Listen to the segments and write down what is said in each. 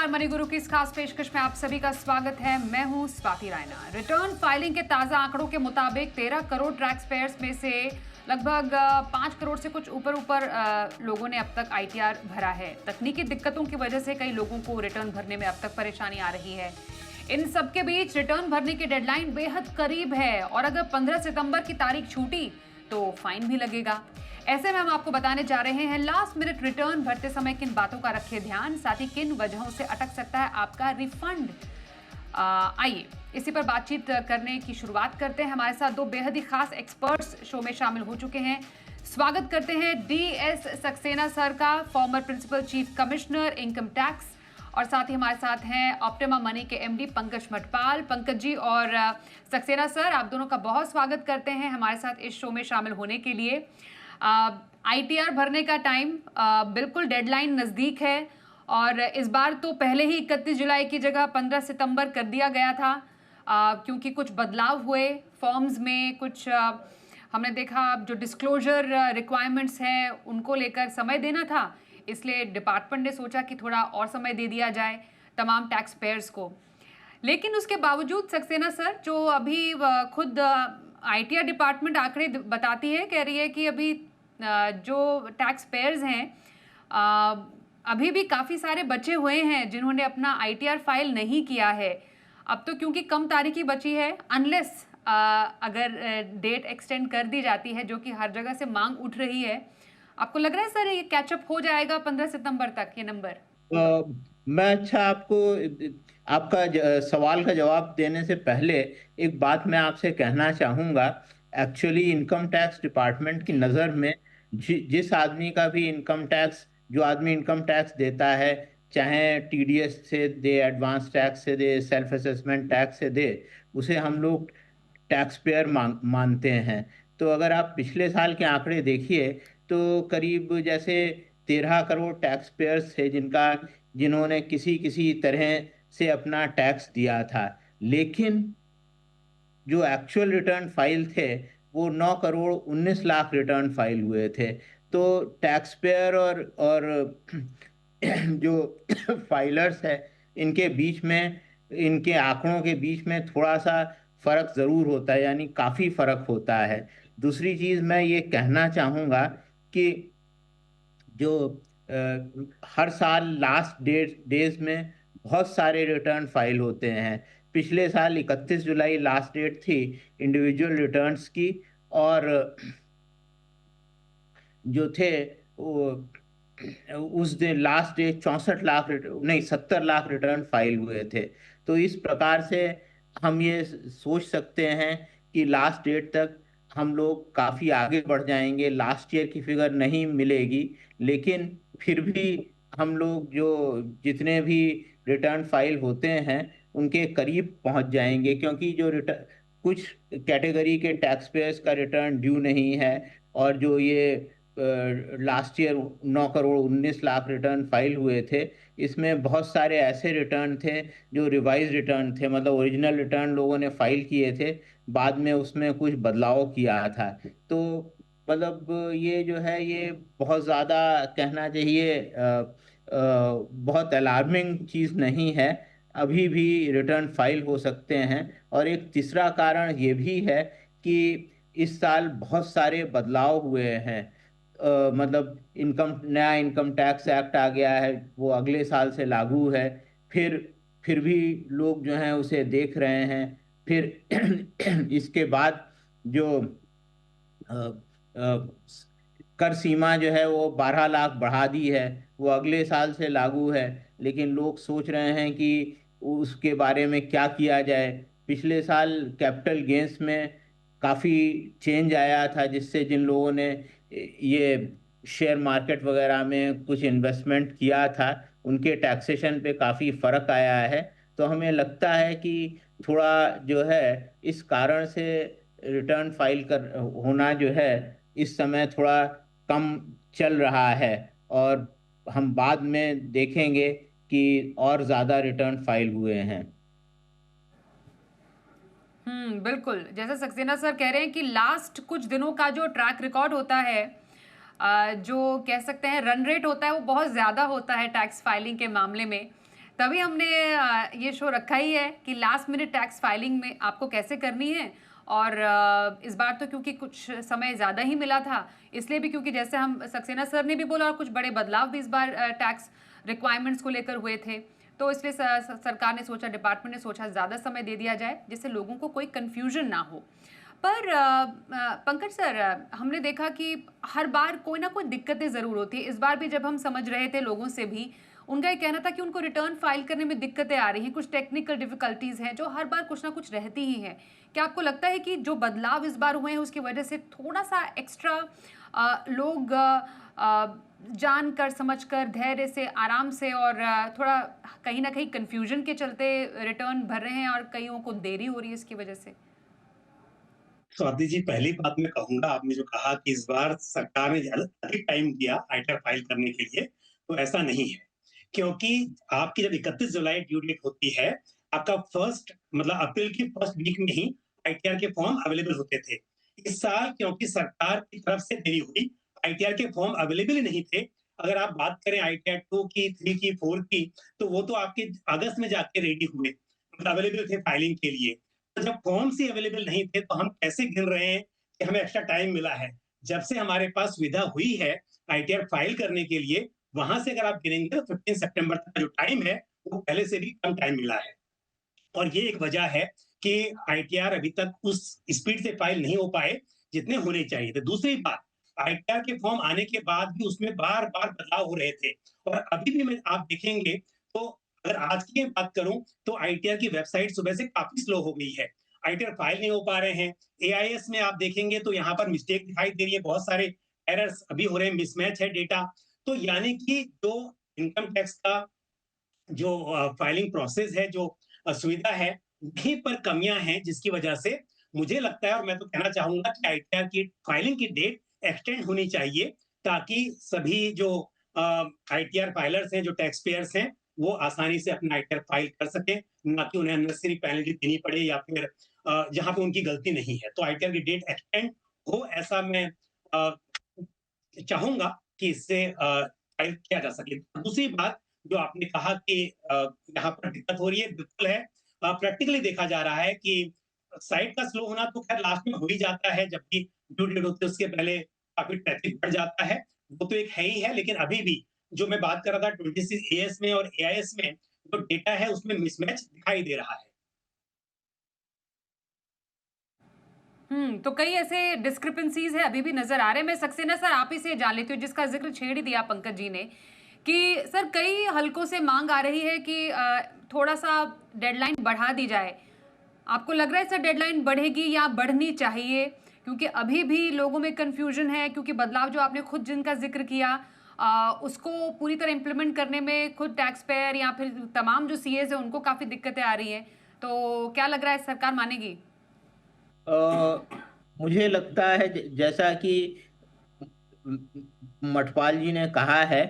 नमस्कार, मनी गुरु की इस खास पेशकश में आप सभी का स्वागत है। मैं हूं स्वाति रायना। रिटर्न फाइलिंग के ताजा आंकड़ों के मुताबिक 13 करोड़ टैक्स पेयर्स में से लगभग 5 करोड़ से कुछ ऊपर लोगों ने अब तक आईटीआर भरा है। तकनीकी दिक्कतों की वजह से कई लोगों को रिटर्न भरने में अब तक परेशानी आ रही है। इन सबके बीच रिटर्न भरने की डेडलाइन बेहद करीब है और अगर 15 सितंबर की तारीख छूटी तो फाइन भी लगेगा। ऐसे में हम आपको बताने जा रहे हैं लास्ट मिनट रिटर्न भरते समय किन बातों का रखें ध्यान, साथ ही किन वजहों से अटक सकता है आपका रिफंड। आइए इसी पर बातचीत करने की शुरुआत करते हैं। हमारे साथ दो बेहद ही खास एक्सपर्ट्स शो में शामिल हो चुके हैं। स्वागत करते हैं DS सक्सेना सर का, former principal chief commissioner income tax, और साथ ही हमारे साथ हैं ऑप्टिमा मनी के MD पंकज मटपाल। पंकज जी और सक्सेना सर, आप दोनों का बहुत स्वागत करते हैं हमारे साथ इस शो में शामिल होने के लिए। ITR भरने का टाइम बिल्कुल डेडलाइन नज़दीक है और इस बार तो पहले ही 31 जुलाई की जगह 15 सितंबर कर दिया गया था, क्योंकि कुछ बदलाव हुए फॉर्म्स में। कुछ हमने देखा जो डिस्क्लोजर रिक्वायरमेंट्स हैं उनको लेकर समय देना था, इसलिए डिपार्टमेंट ने सोचा कि थोड़ा और समय दे दिया जाए तमाम टैक्स पेयर्स को। लेकिन उसके बावजूद सक्सेना सर, जो अभी खुद ITR डिपार्टमेंट आंकड़े बताती है, कह रही है कि अभी जो टैक्स पेयर्स हैं अभी भी काफ़ी सारे बचे हुए हैं जिन्होंने अपना ITR फाइल नहीं किया है। अब तो क्योंकि कम तारीख ही बची है, अनलेस अगर डेट एक्सटेंड कर दी जाती है, जो कि हर जगह से मांग उठ रही है, आपको लग रहा है सर ये कैचअप हो जाएगा 15 सितंबर तक ये नंबर? मैं आपको आपका सवाल का जवाब देने से पहले एक बात मैं आपसे कहना चाहूँगा। एक्चुअली इनकम टैक्स डिपार्टमेंट की नज़र में जिस आदमी का भी इनकम टैक्स, जो आदमी इनकम टैक्स देता है, चाहे TDS से दे, एडवांस टैक्स से दे, सेल्फ असेसमेंट टैक्स से दे, उसे हम लोग टैक्स पेयर मानते हैं। तो अगर आप पिछले साल के आंकड़े देखिए तो करीब जैसे 13 करोड़ टैक्स पेयर्स थे जिन्होंने किसी किसी तरह से अपना टैक्स दिया था। लेकिन जो एक्चुअल रिटर्न फाइल थे वो 9 करोड़ 19 लाख रिटर्न फाइल हुए थे। तो टैक्स पेयर और जो फाइलर्स है, इनके बीच में, इनके आंकड़ों के बीच में थोड़ा सा फर्क जरूर होता है, यानी काफी फर्क होता है। दूसरी चीज मैं ये कहना चाहूंगा कि जो हर साल लास्ट डेज में बहुत सारे रिटर्न फाइल होते हैं। पिछले साल 31 जुलाई लास्ट डेट थी इंडिविजुअल रिटर्न्स की, और जो थे वो उस दिन लास्ट डे 64 लाख नहीं 70 लाख रिटर्न फाइल हुए थे। तो इस प्रकार से हम ये सोच सकते हैं कि लास्ट डेट तक हम लोग काफी आगे बढ़ जाएंगे। लास्ट ईयर की फिगर नहीं मिलेगी, लेकिन फिर भी हम लोग जो जितने भी रिटर्न फाइल होते हैं उनके करीब पहुंच जाएंगे, क्योंकि जो रिटर्न कुछ कैटेगरी के टैक्स पेयर्स का रिटर्न ड्यू नहीं है, और जो ये last year 9 crore 19 lakh return file हुए थे, इसमें बहुत सारे ऐसे रिटर्न थे जो रिवाइज रिटर्न थे, मतलब ओरिजिनल रिटर्न लोगों ने फाइल किए थे, बाद में उसमें कुछ बदलाव किया था। तो मतलब ये जो है ये बहुत ज़्यादा कहना चाहिए बहुत अलार्मिंग चीज़ नहीं है। अभी भी रिटर्न फाइल हो सकते हैं। और एक तीसरा कारण ये भी है कि इस साल बहुत सारे बदलाव हुए हैं। मतलब नया इनकम टैक्स एक्ट आ गया है, वो अगले साल से लागू है। फिर फिर भी लोग जो हैं उसे देख रहे हैं। फिर इसके बाद जो अ, अ, कर सीमा जो है वो 12 लाख बढ़ा दी है, वो अगले साल से लागू है। लेकिन लोग सोच रहे हैं कि उसके बारे में क्या किया जाए। पिछले साल कैपिटल गेन्स में काफ़ी चेंज आया था, जिससे जिन लोगों ने ये शेयर मार्केट वगैरह में कुछ इन्वेस्टमेंट किया था उनके टैक्सेशन पे काफ़ी फर्क आया है। तो हमें लगता है कि थोड़ा जो है इस कारण से रिटर्न फाइल कर होना जो है इस समय थोड़ा कम चल रहा है, और हम बाद में देखेंगे कि और ज़्यादा रिटर्न फाइल हुए हैं। बिल्कुल, जैसे सक्सेना सर कह रहे हैं कि लास्ट कुछ दिनों का जो ट्रैक रिकॉर्ड होता है, जो कह सकते हैं रन रेट होता है, वो बहुत ज़्यादा होता है टैक्स फाइलिंग के मामले में। तभी हमने ये शो रखा ही है कि लास्ट मिनट टैक्स फाइलिंग में आपको कैसे करनी है। और इस बार तो क्योंकि कुछ समय ज़्यादा ही मिला था, इसलिए भी क्योंकि जैसे हम सक्सेना सर ने भी बोला, और कुछ बड़े बदलाव भी इस बार टैक्स रिक्वायरमेंट्स को लेकर हुए थे, तो इसलिए सरकार ने सोचा, डिपार्टमेंट ने सोचा ज़्यादा समय दे दिया जाए जिससे लोगों को कोई कन्फ्यूजन ना हो। पर पंकज सर, हमने देखा कि हर बार कोई ना कोई दिक्कतें ज़रूर होती है। इस बार भी जब हम समझ रहे थे लोगों से भी, उनका ये कहना था कि उनको रिटर्न फाइल करने में दिक्कतें आ रही हैं, कुछ टेक्निकल डिफिकल्टीज हैं जो हर बार कुछ ना कुछ रहती ही हैं। क्या आपको लगता है कि जो बदलाव इस बार हुए हैं उसकी वजह से थोड़ा सा एक्स्ट्रा लोग जान कर समझ कर धैर्य से, आराम से, और थोड़ा कहीं ना कहीं कंफ्यूजन के चलते रिटर्न भर रहे हैं और कईयों को देरी हो रही है इसकी वजह से? स्वाति जी, पहली बात मैं कहूँगा, आपने जो कहा कि इस बार सरकार ने ज़्यादा अधिक टाइम दिया आयकर फाइल करने के लिए, तो ऐसा नहीं है। क्योंकि आपकी जब 31 जुलाई ड्यू डेट होती है, आपका फर्स्ट मतलब अप्रैल की फर्स्ट वीक में ही आईटीआर के फॉर्म अवेलेबल होते थे। इस साल क्योंकि सरकार की तरफ से देरी हुई, आईटीआर के फॉर्म अवेलेबल ही नहीं थे। अगर आप बात करें आईटीआर 2 की, 3 की, 4 की, तो वो तो आपके अगस्त में जाके रेडी हुए, मतलब अवेलेबल थे फाइलिंग के लिए। तो जब फॉर्म्स ही अवेलेबल नहीं थे, तो हम कैसे गिन रहे हैं कि हमें एक्स्ट्रा टाइम मिला है? जब से हमारे पास सुविधा हुई है आईटीआर फाइल करने के लिए, वहां से अगर आप गिनेंगे तो 15 सितंबर तक का जो टाइम है, वो पहले से भी कम टाइम मिला है। और ये एक वजह है कि आईटीआर अभी तक उस स्पीड से फाइल नहीं हो पाए जितने होने चाहिए थे। दूसरी बात, आईटीआर के फॉर्म आने के बाद भी उसमें बार बार बदलाव हो रहे थे, और अभी भी मैं आप देखेंगे तो, अगर आज की बात करूं तो आईटीआर की वेबसाइट सुबह से काफी स्लो हो गई है, आईटीआर फाइल नहीं हो पा रहे हैं। एआईएस में आप देखेंगे तो यहाँ पर मिस्टेक दिखाई दे रही है, बहुत सारे एरर्स अभी हो रहे हैं, मिसमैच है डेटा। तो यानी कि जो इनकम टैक्स का जो फाइलिंग प्रोसेस है, जो सुविधा है, वहीं पर कमियां हैं, जिसकी वजह से मुझे लगता है, और मैं तो कहना चाहूंगा कि आईटीआर की फाइलिंग की डेट एक्सटेंड होनी चाहिए, ताकि सभी जो आईटीआर फाइलर्स हैं, जो टैक्स पेयर्स हैं, वो आसानी से अपना आईटीआर फाइल कर सकें, ना कि उन्हें अननेसेसरी पेनल्टी देनी पड़े, या फिर जहां पे उनकी गलती नहीं है। तो आईटीआर की डेट एक्सटेंड हो, ऐसा मैं अ, चाहूंगा कि इससे फाइल किया जा सके। दूसरी बात, जो आपने कहा कि यहाँ पर दिक्कत हो रही है, बिल्कुल है। प्रैक्टिकली देखा जा रहा है कि साइट का स्लो होना तो खैर लास्ट में हो ही जाता है, जबकि ड्यू डेट होती है उसके पहले काफी ट्रैफिक बढ़ जाता है, वो तो एक है ही है। लेकिन अभी भी जो मैं बात कर रहा था 26 एएस में और एआईएस में, जो डेटा है उसमें मिसमैच दिखाई दे रहा है। तो कई ऐसे डिस्क्रिपेंसीज है अभी भी नजर आ रहे हैं। मैं सक्सेना सर आप ही से जान लेती हूँ, जिसका जिक्र छेड़ ही दिया पंकज जी ने, कि सर कई हलकों से मांग आ रही है कि थोड़ा सा डेडलाइन बढ़ा दी जाए। आपको लग रहा है सर डेडलाइन बढ़ेगी या बढ़नी चाहिए? क्योंकि अभी भी लोगों में कंफ्यूजन है, क्योंकि बदलाव जो आपने खुद जिनका जिक्र किया, उसको पूरी तरह इम्प्लीमेंट करने में खुद टैक्स पेयर या फिर तमाम जो सीएज है उनको काफ़ी दिक्कतें आ रही हैं। तो क्या लग रहा है, सरकार मानेगी? मुझे लगता है जैसा कि मठपाल जी ने कहा है,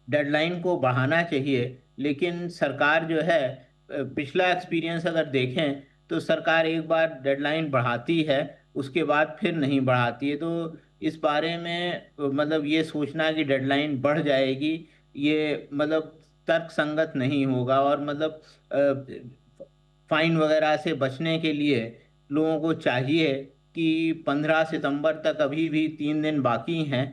डेडलाइन को बढ़ाना चाहिए। लेकिन सरकार जो है, पिछला एक्सपीरियंस अगर देखें तो सरकार एक बार डेडलाइन बढ़ाती है, उसके बाद फिर नहीं बढ़ाती है। तो इस बारे में मतलब ये सोचना कि डेडलाइन बढ़ जाएगी, ये मतलब तर्क संगत नहीं होगा। और मतलब फाइन वगैरह से बचने के लिए लोगों को चाहिए कि 15 सितंबर तक, अभी भी 3 दिन बाकी हैं,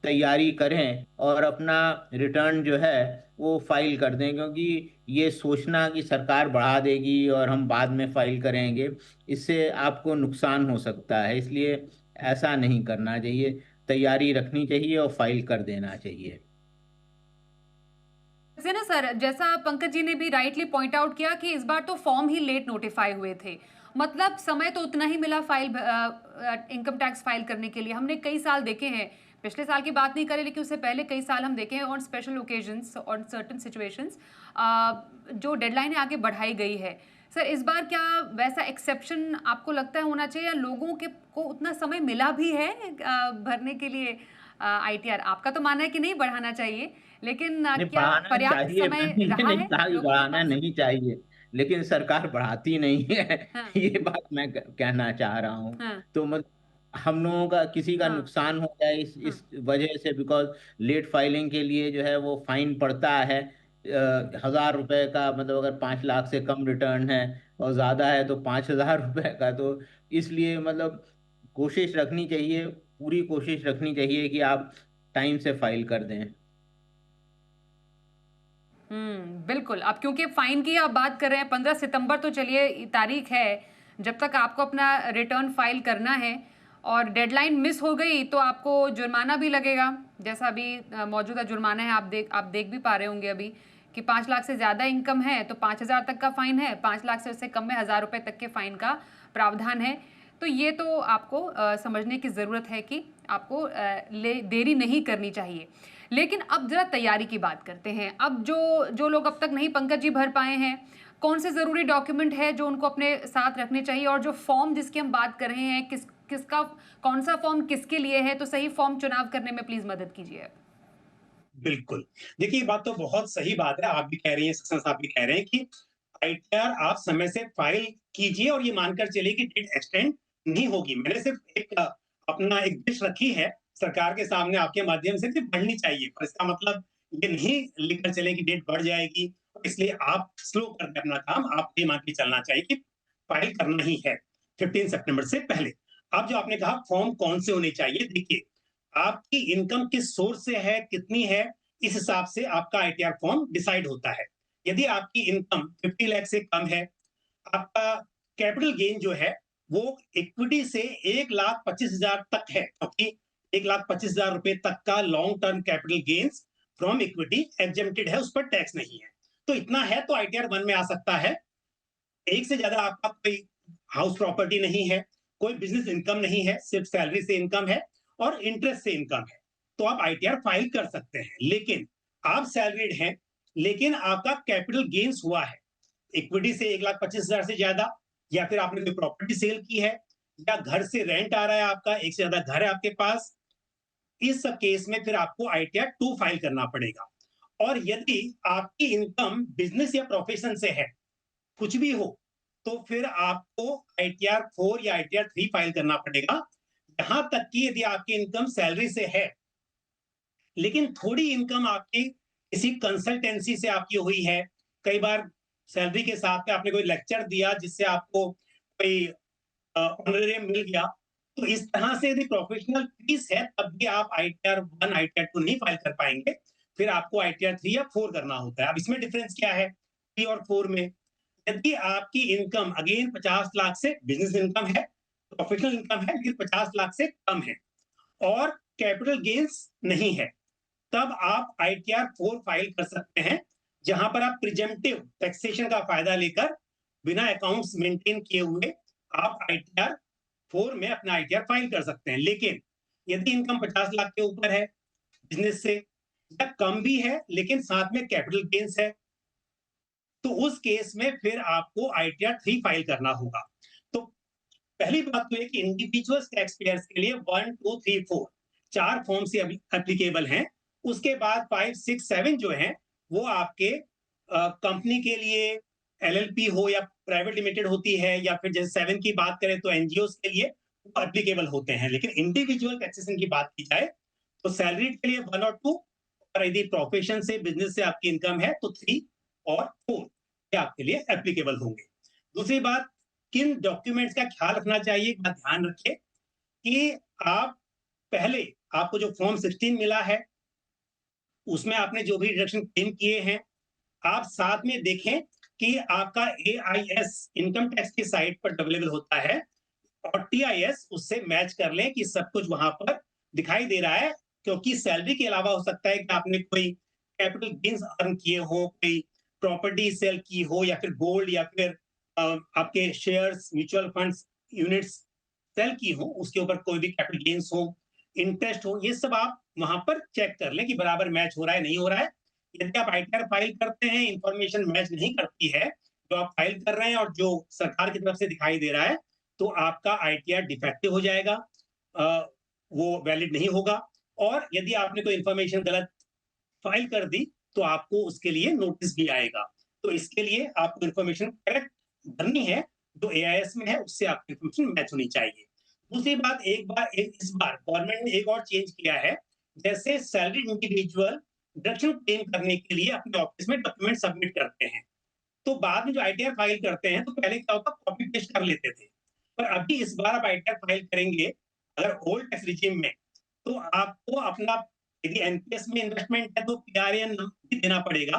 तैयारी करें और अपना रिटर्न जो है वो फाइल कर दें। क्योंकि ये सोचना कि सरकार बढ़ा देगी और हम बाद में फाइल करेंगे, इससे आपको नुकसान हो सकता है। इसलिए ऐसा नहीं करना चाहिए, तैयारी रखनी चाहिए और फाइल कर देना चाहिए। वैसे ना सर, जैसा पंकज जी ने भी राइटली पॉइंट आउट किया कि इस बार तो फॉर्म ही लेट नोटिफाई हुए थे, मतलब समय तो उतना ही मिला फाइल इनकम टैक्स फाइल करने के लिए। हमने कई साल देखे हैं, पिछले साल की बात नहीं करें लेकिन उससे पहले कई साल हम देखे हैं, on special occasions, on certain situations जो डेडलाइन आगे बढ़ाई गई है। सर इस बार क्या वैसा एक्सेप्शन आपको लगता है होना चाहिए, या लोगों के को उतना समय मिला भी है भरने के लिए आईटीआर? आपका तो मानना है कि नहीं बढ़ाना चाहिए, लेकिन नहीं, क्या बढ़ाना पर्याप्त चाहिए, समय मैंने ये रहा नहीं है कहा कि लोगों के बढ़ाना पास? नहीं चाहिए, लेकिन सरकार बढ़ाती नहीं है। हाँ, ये बात मैं कहना चाह रहा हूँ। हाँ, तो मतलब हम लोगों का किसी का हाँ, नुकसान हो जाए हाँ, इस वजह से, बिकॉज लेट फाइलिंग के लिए जो है वो फाइन पड़ता है, 1,000 रुपए का, मतलब अगर 5 लाख से कम रिटर्न है और ज्यादा है तो 5,000 रुपए का। तो इसलिए मतलब कोशिश रखनी चाहिए, पूरी कोशिश रखनी चाहिए कि आप टाइम से फाइल कर दें। बिल्कुल। अब क्योंकि फाइन की आप बात कर रहे हैं, 15 सितंबर तो चलिए तारीख है जब तक आपको अपना रिटर्न फाइल करना है, और डेडलाइन मिस हो गई तो आपको जुर्माना भी लगेगा। जैसा अभी मौजूदा जुर्माना है, आप देख भी पा रहे होंगे अभी कि 5 लाख से ज़्यादा इनकम है तो 5,000 तक का फाइन है, 5 लाख से उससे कम में 1,000 रुपये तक के फाइन का प्रावधान है। तो ये तो आपको समझने की ज़रूरत है कि आपको देरी नहीं करनी चाहिए। लेकिन अब जरा तैयारी की बात करते हैं। अब जो जो लोग अब तक नहीं पंकज जी भर पाए हैं, कौन से ज़रूरी डॉक्यूमेंट है जो उनको अपने साथ रखने चाहिए, और जो फॉर्म जिसकी हम बात कर रहे हैं किसका कौन सा फॉर्म किसके लिए है, तो सही फॉर्म चुनाव करने में प्लीज मदद कीजिए। बिल्कुल। देखिए, ये बात तो बहुत सही बात है, आप भी कह रही हैं, सक्सेना साहब भी कह रहे हैं कि आईटीआर आप समय से फाइल कीजिए और ये मानकर चलिए कि डेट एक्सटेंड नहीं होगी। मैंने सिर्फ एक अपना एक विश रखी है सरकार के सामने आपके माध्यम से कि बढ़नी चाहिए, पर इसका मतलब ये नहीं लिखकर चले कि डेट बढ़ जाएगी, इसलिए आप स्लो कर दें अपना काम। आप ये मान के चलना चाहिए कि फाइल करना ही है 15 सितंबर से पहले। अब जो आपने कहा फॉर्म कौन से होने चाहिए, देखिए आपकी इनकम किस सोर्स से है, कितनी है, इस हिसाब से आपका आईटीआर फॉर्म डिसाइड होता है। यदि आपकी इनकम 50 लाख से कम है, आपका कैपिटल गेन जो है वो इक्विटी से 1,25,000 तक है, क्योंकि 1,25,000 रुपए तक का long term capital gains from equity exempted है, उस पर टैक्स नहीं है। तो इतना है तो आईटीआर 1 में आ सकता है। एक से ज्यादा आपका कोई हाउस प्रॉपर्टी नहीं है, कोई बिजनेस इनकम नहीं है, सिर्फ सैलरी से इनकम है और इंटरेस्ट से इनकम है, तो आप आईटीआर फाइल कर सकते हैं। लेकिन आप सैलरीड हैं, लेकिन आपका कैपिटल गेन्स हुआ है इक्विटी से 1,25,000 से ज्यादा, या फिर आपने कोई प्रॉपर्टी सेल की है, या घर से रेंट आ रहा है आपका, एक से ज्यादा घर है आपके पास, इस सब केस में फिर आपको आईटीआर 2 फाइल करना पड़ेगा। और यदि आपकी इनकम बिजनेस या प्रोफेशन से है, कुछ भी हो, तो फिर आपको आईटीआर 4 या आईटीआर 3 फाइल करना पड़ेगा। यहां तक कि यदि आपकी इनकम सैलरी से है, लेकिन थोड़ी इनकम आपकी किसी कंसल्टेंसी से आपकी हुई है, कई बार सैलरी के साथ में आपने कोई लेक्चर दिया जिससे आपको कोई ऑनरेरियम मिल गया, तो इस तरह से यदि प्रोफेशनल फीस है तब भी आप आईटीआर 1 आईटीआर 2 नहीं फाइल कर पाएंगे, फिर आपको आईटीआर 3 या 4 करना होता है। अब इसमें डिफरेंस क्या है 3 और 4 में? यदि आपकी इनकम अगेन 50 लाख से बिजनेस इनकम है, प्रोफेशनल इनकम है लेकिन 50 लाख से कम है और कैपिटल गेन्स नहीं है, तब आप आईटीआर 4 फाइल कर सकते हैं, जहां पर आप प्रिजेम्पटिव टैक्सेशन का फायदा लेकर बिना अकाउंट्स मेंटेन किए हुए आप आईटीआर 4 में अपना आईटीआर फाइल कर सकते हैं। लेकिन यदि इनकम 50 लाख के ऊपर है बिजनेस से, या कम भी है लेकिन साथ में कैपिटल गेन्स है, तो उस केस में फिर आपको आईटीआर 3 फाइल करना होगा। तो पहली बात तो है कि इंडिविजुअल टैक्स पेयर्स के लिए 1, 2, 3, 4 4 फॉर्म से अभी एप्लीकेबल हैं। उसके बाद 5, 6, 7 जो हैं वो आपके कंपनी के लिए, एलएलपी हो या प्राइवेट लिमिटेड होती है, या फिर जैसे 7 की बात करें तो एनजीओस के लिए वो एप्लीकेबल होते हैं। लेकिन इंडिविजुअल टैक्सेशन की बात की जाए तो सैलरी के लिए 1 और 2, और यदि प्रोफेशन से बिजनेस से आपकी इनकम है तो 3 और 4 ये आपके लिए एप्लीकेबल होंगे। दूसरी बात, किन डॉक्यूमेंट्स का ख्याल रखना चाहिए, ध्यान रखिए कि आप पहले आपको जो फॉर्म 16 मिला है उसमें आपने जो भी डिडक्शन क्लेम किए हैं, आप साथ में देखें कि आपका एआईएस इनकम टैक्स की साइट पर अवेलेबल होता है, और टीआईएस उससे मैच कर लें कि सब कुछ वहां पर दिखाई दे रहा है। क्योंकि सैलरी के अलावा हो सकता है कि आपने कोई कैपिटल गेन्स अर्न किए हो, कोई प्रॉपर्टी सेल की हो, या फिर गोल्ड, या फिर आपके shares, mutual funds, units sale की हो, उसके ऊपर कोई भी कैपिटल गेन्स हो, इंटरेस्ट हो, ये सब आप वहां पर चेक कर लें कि बराबर मैच हो रहा है नहीं हो रहा है। यदि आप आईटीआर फाइल करते हैं, इंफॉर्मेशन मैच नहीं करती है जो आप फाइल कर रहे हैं और जो सरकार की तरफ से दिखाई दे रहा है, तो आपका आईटीआर डिफेक्टिव हो जाएगा, वो वैलिड नहीं होगा। और यदि आपने कोई इंफॉर्मेशन गलत फाइल कर दी तो आपको उसके लिए नोटिस भी आएगा। तो इसके लिए आपको इंफॉर्मेशन करेक्ट भरनी है, जो एआईएस में है उससे आपकी इंफॉर्मेशन मैच होनी चाहिए। दूसरी बात, इस बार गवर्नमेंट ने एक और चेंज किया है, जैसे सैलरी इंडिविजुअल डिडक्शन क्लेम करने के लिए अपने ऑफिस में डॉक्यूमेंट सबमिट करते हैं। तो बाद में जो आईटीआर फाइल करते हैं, तो पहले क्या होता, कॉपी पेस्ट कर लेते थे। पर अभी इस बार आप आईटीआर फाइल करेंगे अगर ओल्ड टैक्स रिजीम में, तो आपको अपना, यदि एनपीएस में इन्वेस्टमेंट है तो पीआरएन भी देना पड़ेगा,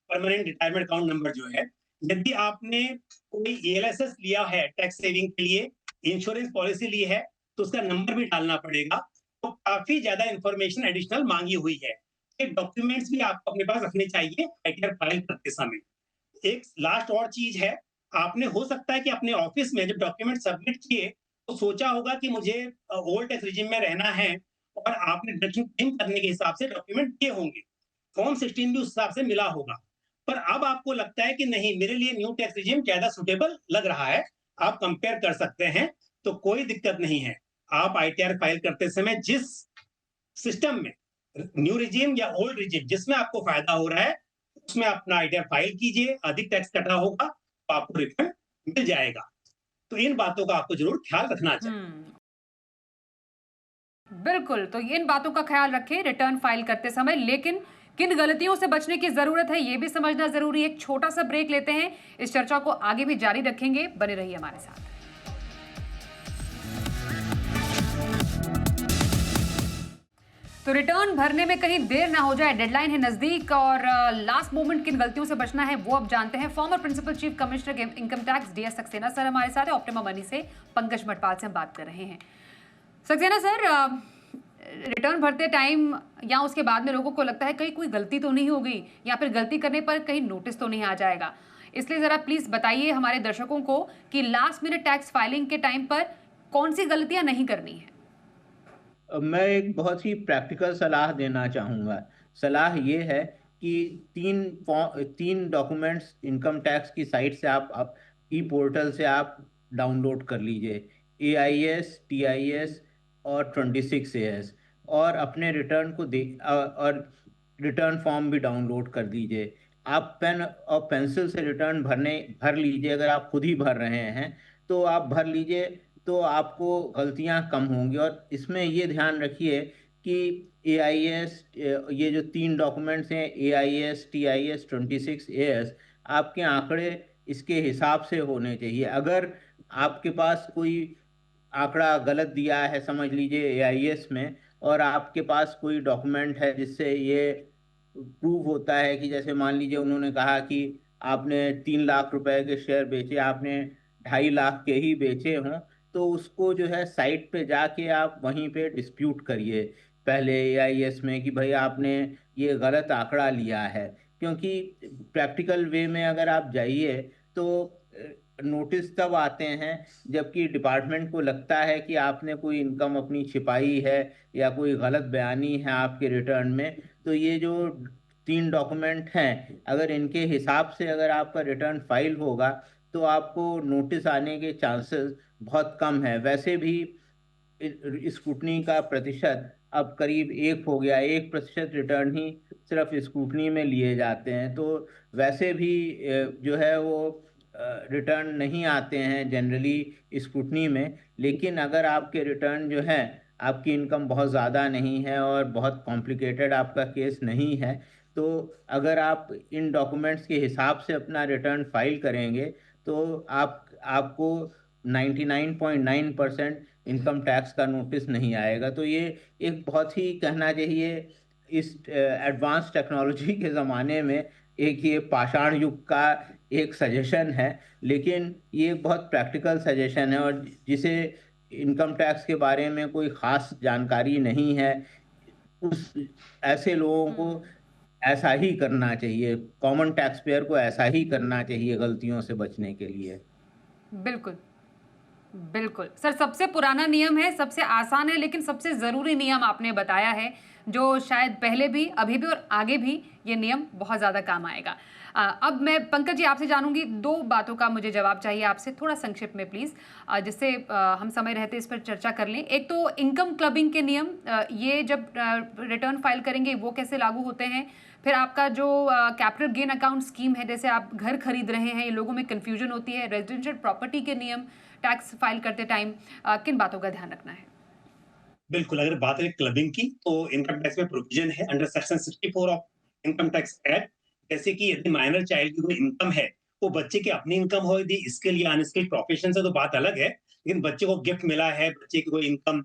परमानेंट रिटायरमेंट अकाउंट नंबर जो है। यदि आपने कोई एएलएसएस लिया है टैक्स सेविंग के लिए, इंश्योरेंस पॉलिसी ली है, तो उसका नंबर भी डालना पड़ेगा। तो काफी ज्यादा इंफॉर्मेशन एडिशनल मांगी हुई है। ये डॉक्यूमेंट्स भी आपको अपने पास रखने चाहिए आईटीआर फाइल करते समय। एक लास्ट और चीज है, आपने हो सकता है कि अपने ऑफिस में जब डॉक्यूमेंट सबमिट किए तो सोचा होगा कि मुझे ओल्ड टैक्स रिजिम में रहना है, और आपने डिडक्शन क्लेम करने के हिसाब से डॉक्यूमेंट दिए होंगे, फॉर्म 16 भी उस हिसाब से मिला होगा। पर अब आपको लगता है कि नहीं, मेरे लिए न्यू टैक्स रिजिम ज्यादा सुटेबल लग रहा है, आप कंपेयर कर सकते हैं, तो कोई दिक्कत नहीं है। आप आईटीआर फाइल करते समय जिस सिस्टम में, न्यू रिजिम या ओल्ड रिजिम, जिसमें आपको फायदा हो रहा है, उसमें अपना आईटीआर फाइल कीजिए। अधिक टैक्स कटा होगा तो आपको रिफंड मिल जाएगा। तो इन बातों का आपको जरूर ख्याल रखना चाहिए। बिल्कुल, तो इन बातों का ख्याल रखें रिटर्न फाइल करते समय, लेकिन किन गलतियों से बचने की जरूरत है ये भी समझना जरूरी है। एक छोटा सा ब्रेक लेते हैं, इस चर्चा को आगे भी जारी रखेंगे, बने रहिए हमारे साथ। तो रिटर्न भरने में कहीं देर ना हो जाए, डेडलाइन है नजदीक, और लास्ट मोमेंट किन गलतियों से बचना है वो अब जानते हैं। Former principal chief commissioner income tax DS Saxena sir हमारे साथ है। ऑप्टिमा मनी से पंकज मटपाल से हम बात कर रहे हैं। सक्सेना सर, रिटर्न भरते टाइम या उसके बाद में लोगों को लगता है कहीं कोई गलती तो नहीं हो गई, या फिर गलती करने पर कहीं नोटिस तो नहीं आ जाएगा, इसलिए जरा प्लीज बताइए हमारे दर्शकों को कि लास्ट मिनट टैक्स फाइलिंग के टाइम पर कौन सी गलतियां नहीं करनी है। मैं एक बहुत ही प्रैक्टिकल सलाह देना चाहूँगा। सलाह ये है कि तीन डॉक्यूमेंट्स इनकम टैक्स की साइट से आप ई पोर्टल से आप डाउनलोड कर लीजिए, AIS, TIS और 26AS, और अपने रिटर्न को और रिटर्न फॉर्म भी डाउनलोड कर लीजिए। आप पेन और पेंसिल से रिटर्न भर लीजिए। अगर आप खुद ही भर रहे हैं तो आप भर लीजिए, तो आपको गलतियां कम होंगी। और इसमें ये ध्यान रखिए कि AIS, ये जो तीन डॉक्यूमेंट्स हैं, AIS, TIS, 26AS, आपके आंकड़े इसके हिसाब से होने चाहिए। अगर आपके पास कोई आंकड़ा गलत दिया है, समझ लीजिए AIS में, और आपके पास कोई डॉक्यूमेंट है जिससे ये प्रूव होता है कि, जैसे मान लीजिए उन्होंने कहा कि आपने 3 लाख रुपए के शेयर बेचे, आपने 2.5 लाख के ही बेचे हों, तो उसको जो है साइट पे जाके आप वहीं पे डिस्प्यूट करिए पहले AIS में कि भाई आपने ये गलत आंकड़ा लिया है। क्योंकि प्रैक्टिकल वे में अगर आप जाइए तो नोटिस तब आते हैं जबकि डिपार्टमेंट को लगता है कि आपने कोई इनकम अपनी छिपाई है या कोई गलत बयानी है आपके रिटर्न में। तो ये जो तीन डॉक्यूमेंट हैं, अगर इनके हिसाब से अगर आपका रिटर्न फाइल होगा तो आपको नोटिस आने के चांसेस बहुत कम है। वैसे भी स्क्रूटनी का प्रतिशत अब करीब 1 हो गया, 1% रिटर्न ही सिर्फ स्क्रूटनी में लिए जाते हैं। तो वैसे भी जो है वो रिटर्न नहीं आते हैं जनरली स्क्रूटनी में। लेकिन अगर आपके रिटर्न जो है, आपकी इनकम बहुत ज़्यादा नहीं है और बहुत कॉम्प्लिकेटेड आपका केस नहीं है, तो अगर आप इन डॉक्यूमेंट्स के हिसाब से अपना रिटर्न फाइल करेंगे तो आपको 99.9% इनकम टैक्स का नोटिस नहीं आएगा। तो ये एक बहुत ही, कहना चाहिए, इस एडवांस टेक्नोलॉजी के ज़माने में एक ये पाषाण युग का एक सजेशन है, लेकिन ये एक बहुत प्रैक्टिकल सजेशन है। और जिसे इनकम टैक्स के बारे में कोई ख़ास जानकारी नहीं है, उस ऐसे लोगों को ऐसा ही करना चाहिए, कॉमन टैक्स पेयर को ऐसा ही करना चाहिए गलतियों से बचने के लिए। बिल्कुल बिल्कुल सर, सबसे पुराना नियम है, सबसे आसान है, लेकिन सबसे ज़रूरी नियम आपने बताया है, जो शायद पहले भी, अभी भी और आगे भी ये नियम बहुत ज़्यादा काम आएगा। अब मैं पंकज जी आपसे जानूंगी, 2 बातों का मुझे जवाब चाहिए आपसे, थोड़ा संक्षिप्त में प्लीज़, जिससे हम समय रहते इस पर चर्चा कर लें। एक तो इनकम क्लबिंग के नियम, ये जब रिटर्न फाइल करेंगे वो कैसे लागू होते हैं। फिर आपका जो कैपिटल गेन अकाउंट स्कीम है, जैसे आप घर खरीद रहे हैं, ये लोगों में कन्फ्यूजन होती है। रेजिडेंशियल प्रॉपर्टी के नियम टैक्स फाइल करते टाइम किन बातों का ध्यान रखना है। बिल्कुल, अगर बात करें क्लबिंग की, तो इनकम टैक्स में प्रोविजन है under section 64 of income tax act, जैसे कि यदि माइनर चाइल्ड की कोई इनकम है, वो बच्चे की अपनी इनकम हो, यदि स्किल या अनस्किल्ड प्रोफेशन से तो बात अलग है, लेकिन बच्चे को गिफ्ट मिला है, बच्चे की कोई इनकम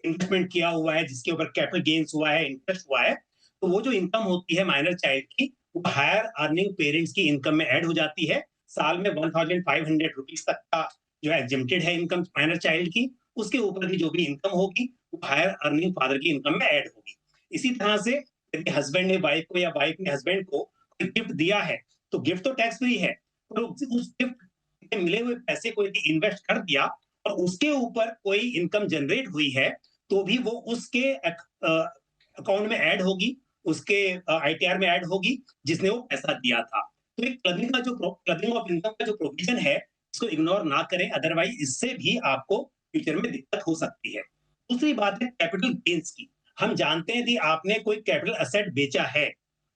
इन्वेस्टमेंट किया हुआ है, जिसके ऊपर कैपिटल गेन्स हुआ है, इंटरेस्ट हुआ है, तो वो जो इनकम होती है माइनर चाइल्ड की, वो हायर अर्निंग पेरेंट्स की इनकम में ऐड हो जाती है। साल में 1500 रुपीज तक का जो है एग्जेम्प्टेड है इनकम माइनर चाइल्ड की, उसके ऊपर की जो भी इनकम होगी, वो हायर अर्निंग फादर की इनकम में ऐड होगी। इसी तरह से यदि हस्बैंड ने वाइफ को या वाइफ ने हस्बैंड को कोई गिफ्ट दिया है, तो गिफ्ट तो टैक्स फ्री है, और उस गिफ्ट में मिले हुए पैसे को यदि इन्वेस्ट कर दिया और उसके ऊपर कोई इनकम जनरेट हुई है, तो भी वो उसके अकाउंट में ऐड होगी, उसके आईटीआर में ऐड होगी, जिसने वो पैसा दिया था। तो एक क्लबिंग ऑफ इनकम का जो प्रोविजन है, इसको इग्नोर ना करें, अदरवाइज इससे भी आपको फ्यूचर में दिक्कत हो सकती है। दूसरी बात है कैपिटल गेन्स की। हम जानते हैं कि आपने कोई कैपिटल एसेट बेचा है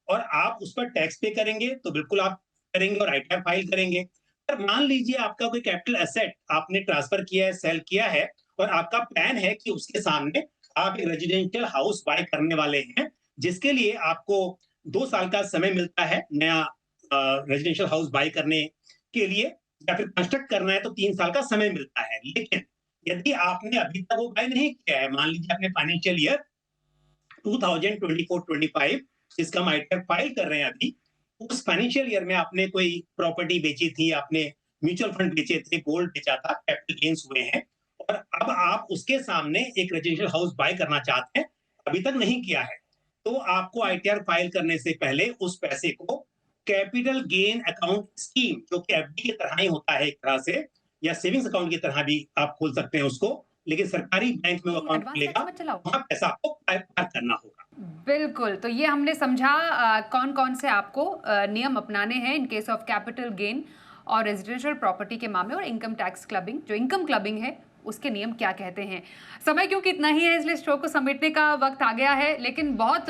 और आप उस पर टैक्स पे करेंगे, तो बिल्कुल आप करेंगे और आईटीआर फाइल करेंगे। पर मान लीजिए आपका कोई कैपिटल एसेट आपने ट्रांसफर किया है, सेल किया है, और आपका प्लान है कि उसके सामने आप एक रेजिडेंशियल हाउस बाय करने वाले हैं, जिसके लिए आपको 2 साल का समय मिलता है नया रेजिडेंशियल हाउस बाय करने के लिए, या फिर कंस्ट्रक्ट करना है तो 3 साल का समय मिलता है। लेकिन यदि आपने अभी तक वो बाय नहीं किया है, मान लीजिए आपने फाइनेंशियल ईयर 2024-25 जिसका हम आईटीआर फाइल कर रहे हैं अभी, उस फाइनेंशियल ईयर में आपने कोई प्रॉपर्टी बेची थी, आपने म्यूचुअल फंड बेचे थे, गोल्ड बेचा था, कैपिटल गेन्स हुए हैं, और अब आप उसके सामने एक रेजिडेंशियल हाउस बाय करना चाहते हैं, अभी तक नहीं किया है, तो आपको आईटीआर फाइल करने से पहले उस पैसे को कैपिटल गेन अकाउंट स्कीम, जो कि एफडी की तरह ही होता है एक तरह से, या सेविंग्स अकाउंट की तरह भी आप खोल सकते हैं उसको, लेकिन सरकारी बैंक में वो अकाउंट एडवांस खुलेगा, टैक्स मत चलाओ। वहां पैसा आपको पार करना होगा। बिल्कुल, तो ये हमने समझा कौन-कौन से आपको नियम अपनाने हैं in case of capital gain और रेजिडेंशियल प्रॉपर्टी के मामले, और इनकम टैक्स क्लबिंग, जो इनकम क्लबिंग है उसके नियम क्या कहते हैं। समय क्योंकि इतना ही है, इसलिए शो को समेटने का वक्त आ गया है, लेकिन बहुत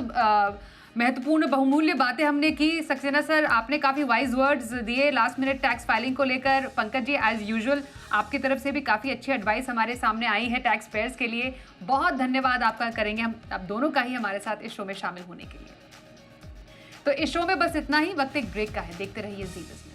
महत्वपूर्ण बहुमूल्य बातें हमने की। सक्सेना सर, आपने काफ़ी वाइज वर्ड्स दिए लास्ट मिनट टैक्स फाइलिंग को लेकर। पंकज जी, एज यूजुअल आपकी तरफ से भी काफ़ी अच्छी एडवाइस हमारे सामने आई है टैक्स पेयर्स के लिए। बहुत धन्यवाद आपका करेंगे हम आप दोनों का ही हमारे साथ इस शो में शामिल होने के लिए। तो इस शो में बस इतना ही, वक्त एक ब्रेक का है। देखते रहिए जी बिजनेस।